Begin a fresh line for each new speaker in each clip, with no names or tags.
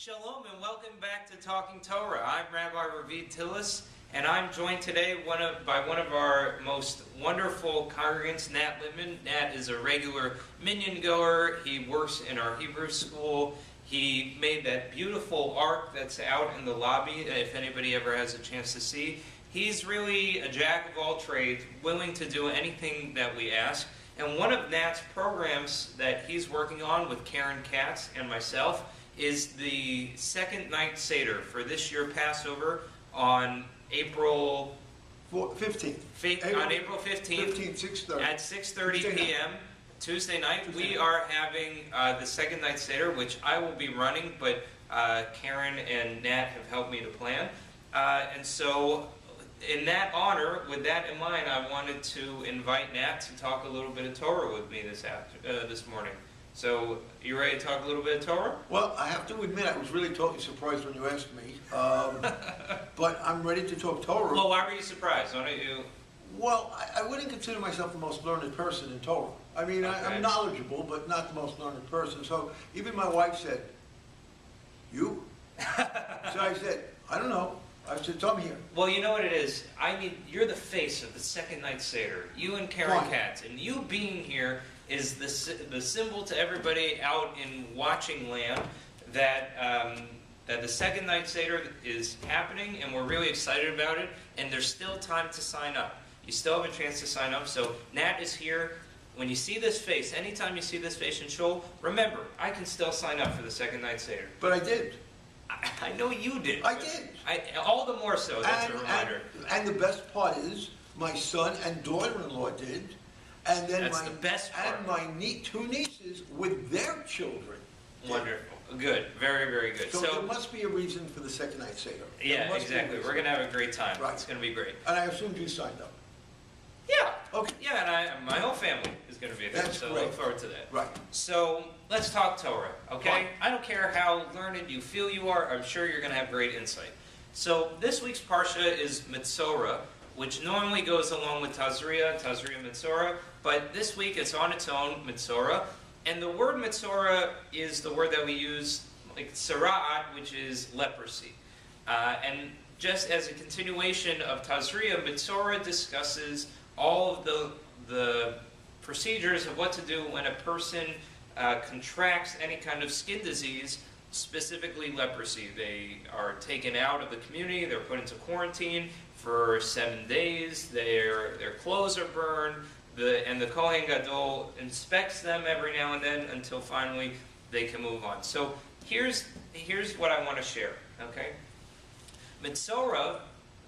Shalom and welcome back to Talking Torah. I'm Rabbi Ravid Tilles, and I'm joined today by one of our most wonderful congregants, Nat Littman. Nat is a regular minyan goer. He works in our Hebrew school. He made that beautiful ark that's out in the lobby, if anybody ever has a chance to see. He's really a jack of all trades, willing to do anything that we ask. And one of Nat's programs that he's working on with Karen Katz and myself is the second night Seder for this year Passover on April
15th.
On April 15th,
6:30.
at 6:30 p.m. Tuesday night. We are having the second night Seder, which I will be running, but Karen and Nat have helped me to plan. And so in that honor, with that in mind, I wanted to invite Nat to talk a little bit of Torah with me this morning. So, you ready to talk a little bit of Torah?
Well, I have to admit, I was really totally surprised when you asked me. But I'm ready to talk Torah.
Well, why were you surprised? Why don't you?
Well, I wouldn't consider myself the most learned person in Torah. I mean,
Okay.
I'm knowledgeable, but not the most learned person. So, even my wife said, "You?" So I said, "I don't know." I said, "Tell me here."
Well, you know what it is? You're the face of the second night Seder. You and Karen
Fine.
Katz. And you being here is the symbol to everybody out in watching land that the second night Seder is happening, and we're really excited about it, and there's still time to sign up. You still have a chance to sign up. So Nat is here. When you see this face, anytime you see this face in Shul, remember, I can still sign up for the second night Seder.
But I did.
I know you did.
I did.
All the more so, that's a reminder.
And the best part is, my son and daughter-in-law did. And then
That's the best part.
And my two nieces with their children did.
Wonderful. Good. Very, very good.
So there must be a reason for the second night Seder.
Yeah, exactly. We're going to have a great time.
Right.
It's going to be great.
And I assumed you signed up.
Yeah.
Okay.
Yeah, and my whole family is going to be there,
That's
so I
great.
look forward to that.
Right.
So let's talk Torah, okay?
Fine.
I don't care how learned you feel you are. I'm sure you're going to have great insight. So this week's Parsha is Metzorah, which normally goes along with Tazria Metzorah, but this week it's on its own, Metzorah. And the word Metzorah is the word that we use, like Sara'at, which is leprosy. And just as a continuation of Tazria, Metzorah discusses all of the procedures of what to do when a person contracts any kind of skin disease, specifically leprosy. They are taken out of the community, they're put into quarantine for 7 days, their clothes are burned, and the Kohen Gadol inspects them every now and then until finally they can move on. So here's what I want to share, okay? Metzorah,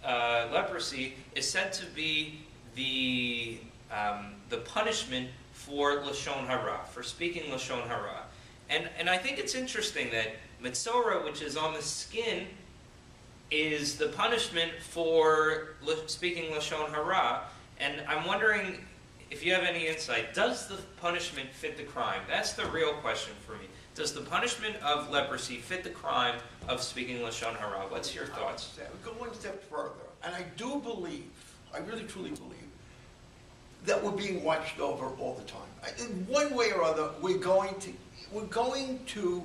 leprosy, is said to be the punishment for Lashon Hara, for speaking Lashon Hara. And I think it's interesting that Metzorah, which is on the skin, is the punishment for speaking Lashon Hara. And I'm wondering if you have any insight. Does the punishment fit the crime? That's the real question for me. Does the punishment of leprosy fit the crime of speaking Lashon Hara? What's your thoughts?
Go one step further. And I do believe, I really truly believe, that we're being watched over all the time. In one way or other, we're going to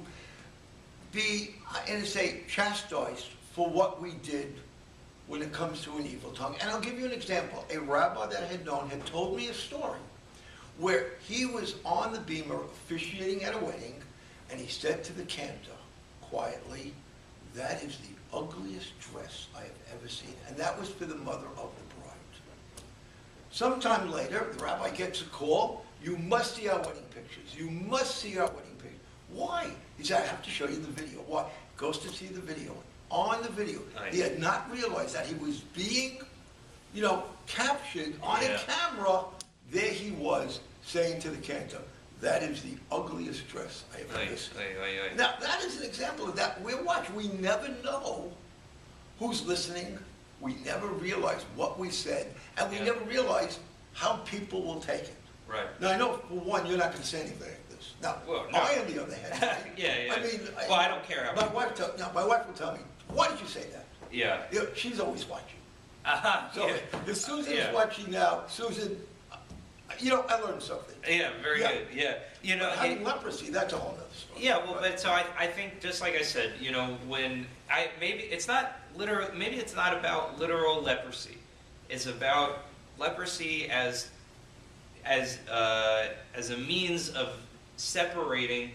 be, in a say, chastised for what we did when it comes to an evil tongue. And I'll give you an example. A rabbi that I had known had told me a story where he was on the beamer officiating at a wedding, and he said to the cantor, quietly, "That is the ugliest dress I have ever seen." And that was for the mother of the bride. Sometime later, the rabbi gets a call. "You must see our wedding pictures. You must see our wedding pictures." "Why?" He said, "I have to show you the video." Why? Goes to see the video. On the video, he had not realized that he was being, captured on a camera. There he was saying to the cantor, "That is the ugliest dress I have ever seen." Now, that is an example of that. We're watching. We never know who's listening. We never realize what we said, and we never realize how people will take it.
Right.
Now, I know, for one, you're not going to say anything like this. Now,
Well, no.
I, on the other hand,
Yeah.
I mean,
well, I don't care how
my wife will tell me, "Why did you say that?"
Yeah.
She's always watching.
Uh-huh.
So if Susan's watching now, Susan, You know, I learned something.
Yeah, very
Yeah.
good. Yeah, you know,
But having leprosy, that's a whole nother story.
yeah. Well,
Right.
but so I think just like I said, you know, when maybe it's not literal. Maybe it's not about literal leprosy. It's about leprosy as a means of separating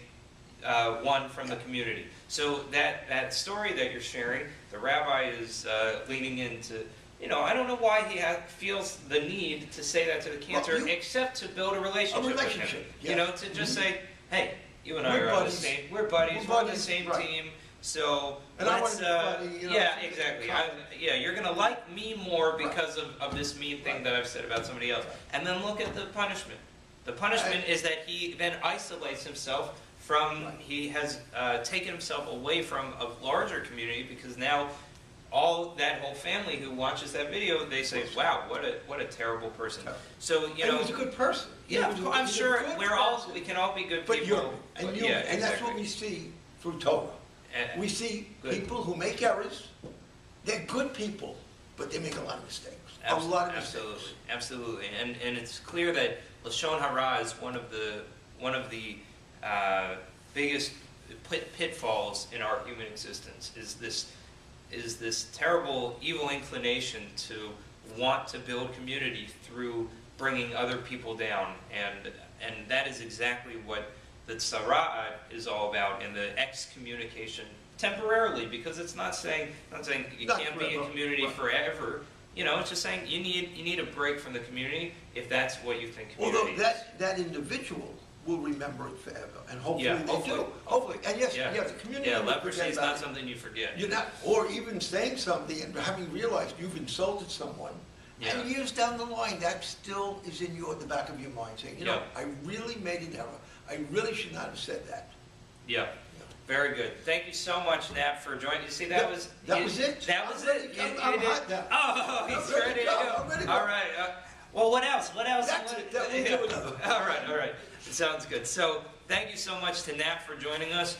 one from the community. So that story that you're sharing, the rabbi is leaning into. You know, I don't know why he feels the need to say that to the cantor, except to build a relationship with him.
Yeah.
You know, to just say, hey, you and I
We're
are on the
buddies.
same. We're buddies. We're on the
buddies,
same
right.
team. So
And I
let's.
wanna be buddy, you know,
Yeah,
it's
exactly.
common.
Yeah, you're gonna like me more because of this mean thing that I've said about somebody else.
Right.
And then look at the punishment. The punishment is that he then isolates himself from.
Right.
He has taken himself away from a larger community because now. That whole family who watches that video, they say, "Wow, what a terrible person." So you
And
know,
he was a good person.
yeah,
He was a-
I'm
he was a
sure
good
we can all be good
But
people.
you're, and
but
you,
yeah,
and that's what
exactly.
we see through Torah. We see
Good.
people who make errors. They're good people, but they make a lot of mistakes. A lot of mistakes.
Absolutely, and it's clear that lashon hara is one of the biggest pitfalls in our human existence. Is this terrible evil inclination to want to build community through bringing other people down, and that is exactly what the tzara'at is all about, and the excommunication temporarily, because it's not saying you
Not
can't be in
forever.
community
Right.
forever. You know, it's just saying you need a break from the community if that's what you think community
Although
is.
that individual will remember it forever, and hopefully
Yeah,
they
hopefully.
do. Hopefully, and yes,
Yeah.
the community.
Yeah,
will
leprosy
forget
is
about
not
it.
something you forget.
You're not, or even saying something and having realized you've insulted someone,
Yeah.
and years down the line, that still is in the back of your mind, saying, you know, I really made an error. I really should not have said that.
Yeah. Very good. Thank you so much, Nat, for joining. You see, that was it.
That was it.
That was
I'm ready-
it.
I'm hot now.
Oh, he's
I'm ready
ready
to
to
go.
go.
I'm ready to go.
All right. Well, what else? What else?
That's it. That we'll do another.
All right. Sounds good. So, thank you so much to Nat for joining us.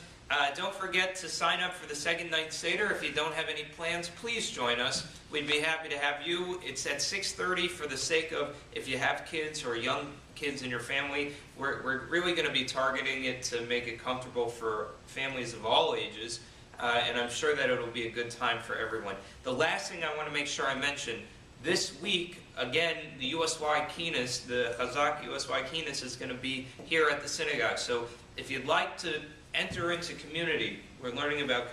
Don't forget to sign up for the second night Seder. If you don't have any plans, please join us. We'd be happy to have you. It's at 6:30 for the sake of if you have kids or young kids in your family. We're really going to be targeting it to make it comfortable for families of all ages. And I'm sure that it'll be a good time for everyone. The last thing I want to make sure I mention, this week, again, the USY Kines, the Chazak USY Kines is going to be here at the synagogue. So if you'd like to enter into community, we're learning about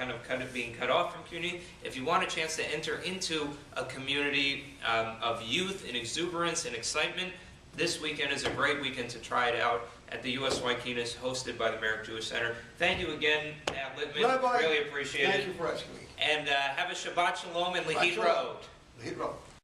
being cut off from community. If you want a chance to enter into a community of youth and exuberance and excitement, this weekend is a great weekend to try it out at the USY Kines, hosted by the Merrick Jewish Centre. Thank you again, Matt Littman.
Rabbi,
really appreciate it.
Thank you for asking me.
And have a Shabbat Shalom and
Shabbat
Lehit
Shalom.
Road.
Lehit Road.